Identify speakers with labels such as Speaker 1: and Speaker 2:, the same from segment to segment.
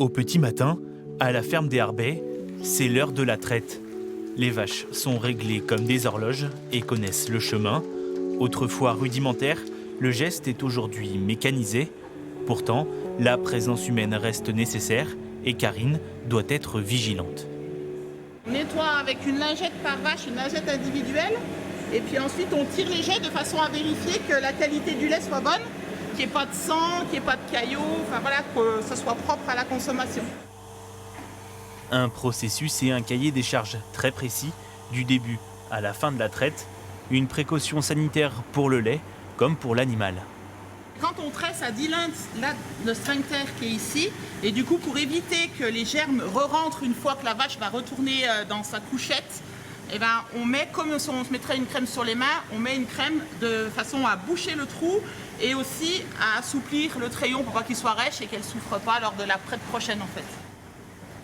Speaker 1: Au petit matin, à la ferme des Harbets, c'est l'heure de la traite. Les vaches sont réglées comme des horloges et connaissent le chemin. Autrefois rudimentaire, le geste est aujourd'hui mécanisé. Pourtant, la présence humaine reste nécessaire et Karine doit être vigilante.
Speaker 2: On nettoie avec une lingette par vache, une lingette individuelle. Et puis ensuite, on tire les jets de façon à vérifier que la qualité du lait soit bonne, qu'il n'y ait pas de sang, qu'il n'y ait pas de caillots, enfin voilà, que ce soit propre à la consommation.
Speaker 1: Un processus et un cahier des charges très précis, du début à la fin de la traite. Une précaution sanitaire pour le lait comme pour l'animal.
Speaker 2: Quand on traite, ça dilate le sphincter qui est ici. Et du coup, pour éviter que les germes re-rentrent une fois que la vache va retourner dans sa couchette, eh ben, on met, comme on se mettrait une crème sur les mains, on met une crème de façon à boucher le trou et aussi à assouplir le treillon pour pas qu'il soit rêche et qu'elle ne souffre pas lors de la traite prochaine en fait.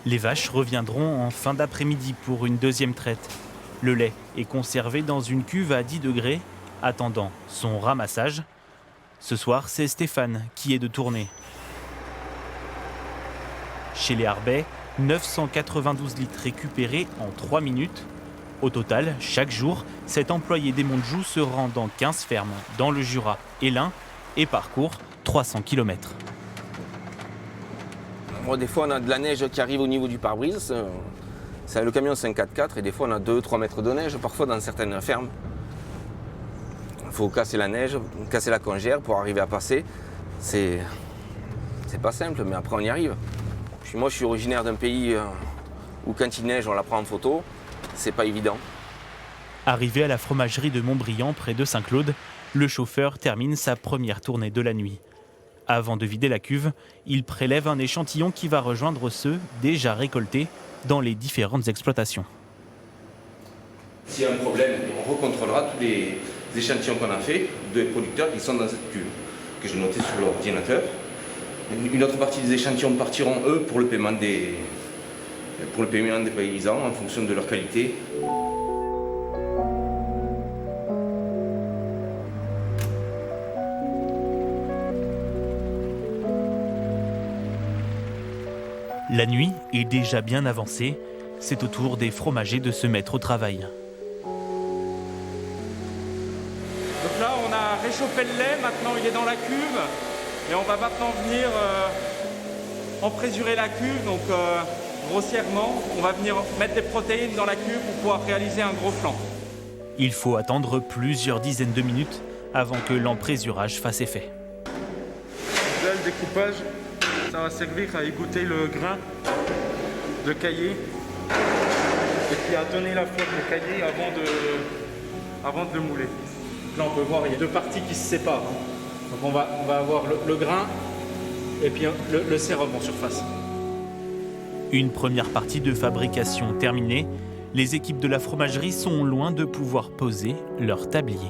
Speaker 1: Les vaches reviendront en fin d'après-midi pour une deuxième traite. Le lait est conservé dans une cuve à 10 degrés, attendant son ramassage. Ce soir, c'est Stéphane qui est de tournée. Chez les Harbets, 992 litres récupérés en 3 minutes. Au total, chaque jour, cet employé des Monts-de-Joux se rend dans 15 fermes dans le Jura et l'Ain et parcourt 300 km.
Speaker 3: Bon, des fois, on a de la neige qui arrive au niveau du pare-brise. Le camion, c'est un 4x4 et des fois, on a 2-3 mètres de neige, parfois dans certaines fermes. Il faut casser la neige, casser la congère pour arriver à passer. C'est pas simple, mais après, on y arrive. Moi, je suis originaire d'un pays où quand il neige, on la prend en photo. C'est pas évident.
Speaker 1: Arrivé à la fromagerie de Montbriand, près de Saint-Claude, le chauffeur termine sa première tournée de la nuit. Avant de vider la cuve, il prélève un échantillon qui va rejoindre ceux déjà récoltés dans les différentes exploitations.
Speaker 3: S'il y a un problème, on recontrôlera tous les échantillons qu'on a fait de producteurs qui sont dans cette cuve, que j'ai noté sur l'ordinateur. Une autre partie des échantillons partiront, eux, pour le paiement des paysans en fonction de leur qualité.
Speaker 1: La nuit est déjà bien avancée. C'est au tour des fromagers de se mettre au travail.
Speaker 4: Donc là, on a réchauffé le lait, maintenant il est dans la cuve. Et on va maintenant venir emprésurer la cuve. Donc grossièrement, on va venir mettre des protéines dans la cuve pour pouvoir réaliser un gros flan.
Speaker 1: Il faut attendre plusieurs dizaines de minutes avant que l'emprésurage fasse effet.
Speaker 4: Là, le découpage, ça va servir à égoutter le grain de caillé et puis à donner la forme de caillé avant de le mouler. Là, on peut voir, il y a deux parties qui se séparent. Donc on va avoir le grain et puis le sérum en surface.
Speaker 1: Une première partie de fabrication terminée, les équipes de la fromagerie sont loin de pouvoir poser leur tablier.